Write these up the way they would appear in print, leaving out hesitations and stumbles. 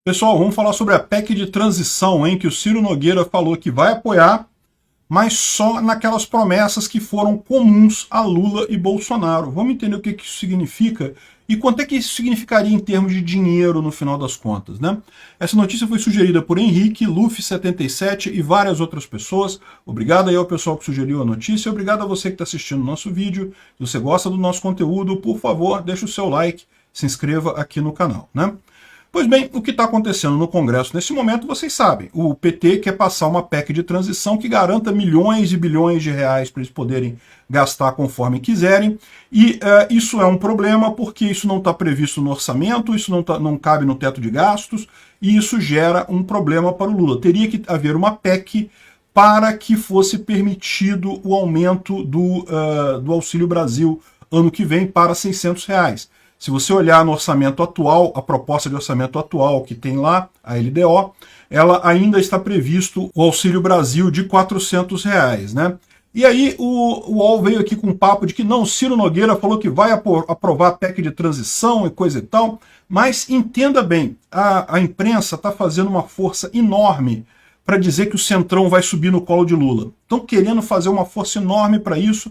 Pessoal, vamos falar sobre a PEC de transição, que o Ciro Nogueira falou que vai apoiar, mas só naquelas promessas que foram comuns a Lula e Bolsonaro. Vamos entender o que isso significa e quanto é que isso significaria em termos de dinheiro no final das contas, né? Essa notícia foi sugerida por Henrique, Luffy77 e várias outras pessoas. Obrigado aí ao pessoal que sugeriu a notícia, obrigado a você que está assistindo o nosso vídeo. Se você gosta do nosso conteúdo, por favor, deixe o seu like, se inscreva aqui no canal, né? Pois bem, o que está acontecendo no Congresso nesse momento, vocês sabem. O PT quer passar uma PEC de transição que garanta milhões e bilhões de reais para eles poderem gastar conforme quiserem. E isso é um problema porque isso não está previsto no orçamento, isso não cabe no teto de gastos, e isso gera um problema para o Lula. Teria que haver uma PEC para que fosse permitido o aumento do Auxílio Brasil ano que vem para R$600. Se você olhar no orçamento atual, a proposta de orçamento atual que tem lá, a LDO, ela ainda está previsto o Auxílio Brasil de R$400, né? E aí o UOL veio aqui com um papo de que não, Ciro Nogueira falou que vai aprovar a PEC de transição e coisa e tal, mas entenda bem, a imprensa está fazendo uma força enorme para dizer que o Centrão vai subir no colo de Lula. Estão querendo fazer uma força enorme para isso.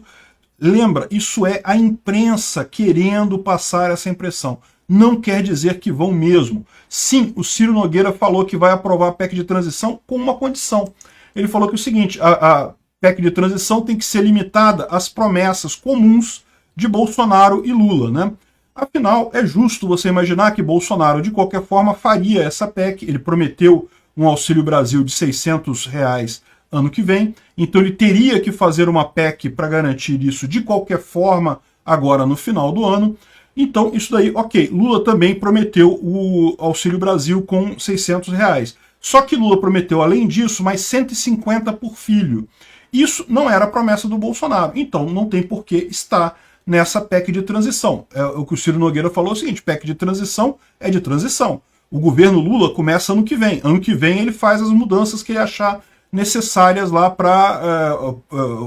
Lembra, isso é a imprensa querendo passar essa impressão. Não quer dizer que vão mesmo. Sim, o Ciro Nogueira falou que vai aprovar a PEC de transição com uma condição. Ele falou que é o seguinte, a PEC de transição tem que ser limitada às promessas comuns de Bolsonaro e Lula, né? Afinal, é justo você imaginar que Bolsonaro, de qualquer forma, faria essa PEC. Ele prometeu um Auxílio Brasil de R$600 ano que vem, então ele teria que fazer uma PEC para garantir isso de qualquer forma agora no final do ano. Então isso daí, ok, Lula também prometeu o Auxílio Brasil com R$600. Só que Lula prometeu, além disso, mais 150 por filho. Isso não era a promessa do Bolsonaro, então não tem por que estar nessa PEC de transição. O que o Ciro Nogueira falou é o seguinte, PEC de transição é de transição. O governo Lula começa ano que vem ele faz as mudanças que ele achar necessárias lá para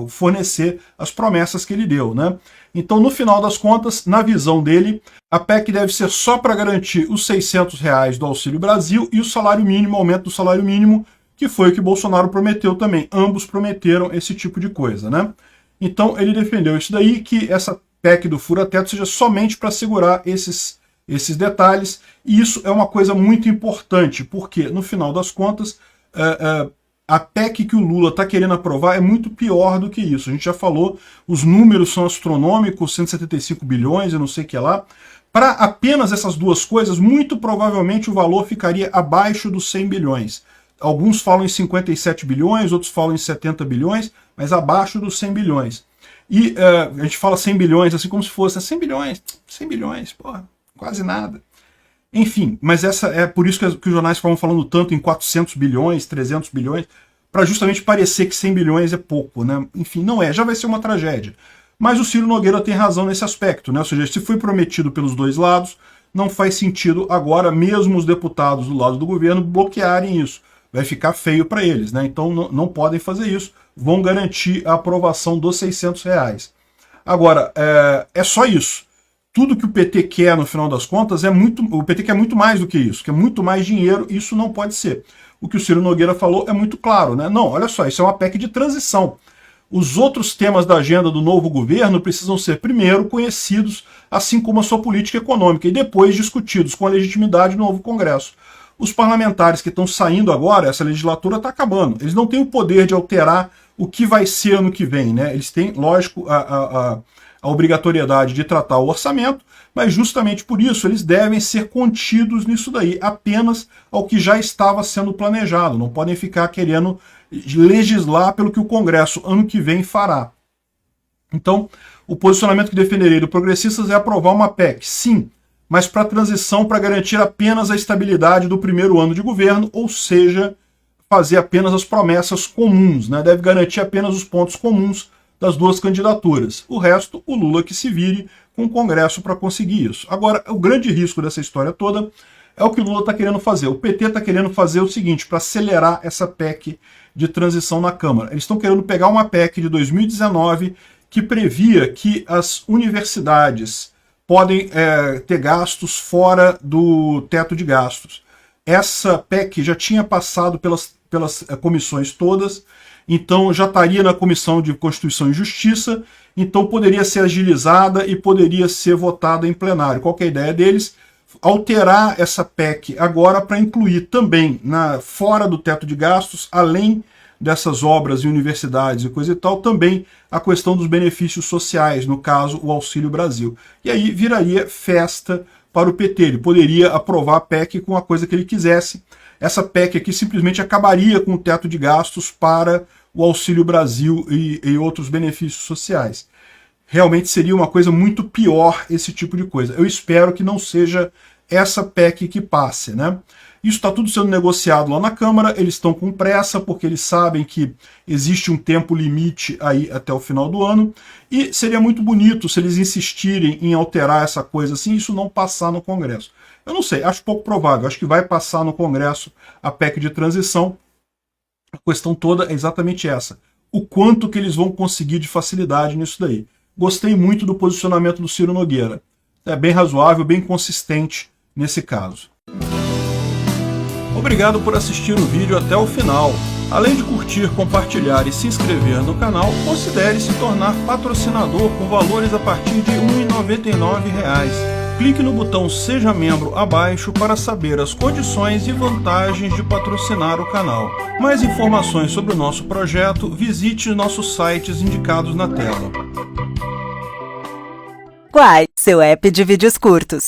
fornecer as promessas que ele deu, né? Então, no final das contas, na visão dele, a PEC deve ser só para garantir os R$600 do Auxílio Brasil e o salário mínimo, aumento do salário mínimo, que foi o que Bolsonaro prometeu também. Ambos prometeram esse tipo de coisa, né? Então, ele defendeu isso daí, que essa PEC do fura-teto seja somente para segurar esses detalhes, e isso é uma coisa muito importante, porque, no final das contas, a PEC que o Lula está querendo aprovar é muito pior do que isso. A gente já falou, os números são astronômicos, 175 bilhões e não sei o que lá. Para apenas essas duas coisas, muito provavelmente o valor ficaria abaixo dos 100 bilhões. Alguns falam em 57 bilhões, outros falam em 70 bilhões, mas abaixo dos 100 bilhões. E a gente fala 100 bilhões assim como se fosse 100 bilhões, porra, quase nada. Enfim, mas essa é por isso que os jornais estavam falando tanto em 400 bilhões, 300 bilhões, para justamente parecer que 100 bilhões é pouco, né? Enfim, não é, já vai ser uma tragédia. Mas o Ciro Nogueira tem razão nesse aspecto, né? Ou seja, se foi prometido pelos dois lados, não faz sentido agora mesmo os deputados do lado do governo bloquearem isso. Vai ficar feio para eles, né? Então não podem fazer isso, vão garantir a aprovação dos R$600. Agora, é só isso. Tudo que o PT quer, no final das contas, o PT quer muito mais do que isso, quer muito mais dinheiro, isso não pode ser. O que o Ciro Nogueira falou é muito claro, né? Não, olha só, isso é uma PEC de transição. Os outros temas da agenda do novo governo precisam ser, primeiro, conhecidos, assim como a sua política econômica, e depois discutidos com a legitimidade do novo Congresso. Os parlamentares que estão saindo agora, essa legislatura está acabando, eles não têm o poder de alterar o que vai ser ano que vem, né? Eles têm, lógico, a obrigatoriedade de tratar o orçamento, mas justamente por isso eles devem ser contidos nisso daí, apenas ao que já estava sendo planejado. Não podem ficar querendo legislar pelo que o Congresso ano que vem fará. Então, o posicionamento que defenderei do Progressistas é aprovar uma PEC, sim, mas para transição, para garantir apenas a estabilidade do primeiro ano de governo, ou seja, fazer apenas as promessas comuns, né? Deve garantir apenas os pontos comuns das duas candidaturas. O resto, o Lula que se vire com o Congresso para conseguir isso. Agora, o grande risco dessa história toda é o que o Lula está querendo fazer. O PT está querendo fazer o seguinte, para acelerar essa PEC de transição na Câmara. Eles estão querendo pegar uma PEC de 2019 que previa que as universidades podem ter gastos fora do teto de gastos. essa PEC já tinha passado pelas comissões todas, então já estaria na Comissão de Constituição e Justiça, então poderia ser agilizada e poderia ser votada em plenário. Qual que é a ideia deles? Alterar essa PEC agora para incluir também, fora do teto de gastos, além dessas obras e universidades e coisa e tal, também a questão dos benefícios sociais, no caso, o Auxílio Brasil. E aí viraria festa para o PT, ele poderia aprovar a PEC com a coisa que ele quisesse. Essa PEC aqui simplesmente acabaria com o teto de gastos para o Auxílio Brasil e outros benefícios sociais. Realmente seria uma coisa muito pior esse tipo de coisa. Eu espero que não seja essa PEC que passe, né? Isso está tudo sendo negociado lá na Câmara, eles estão com pressa porque eles sabem que existe um tempo limite aí até o final do ano, e seria muito bonito se eles insistirem em alterar essa coisa assim, isso não passar no Congresso. Eu não sei, acho pouco provável, acho que vai passar no Congresso a PEC de transição. A questão toda é exatamente essa, o quanto que eles vão conseguir de facilidade nisso daí. Gostei muito do posicionamento do Ciro Nogueira, é bem razoável, bem consistente nesse caso. Obrigado por assistir o vídeo até o final. Além de curtir, compartilhar e se inscrever no canal, considere se tornar patrocinador com valores a partir de R$ 1,99. Clique no botão Seja Membro abaixo para saber as condições e vantagens de patrocinar o canal. Mais informações sobre o nosso projeto, visite nossos sites indicados na tela. Quai, seu app de vídeos curtos.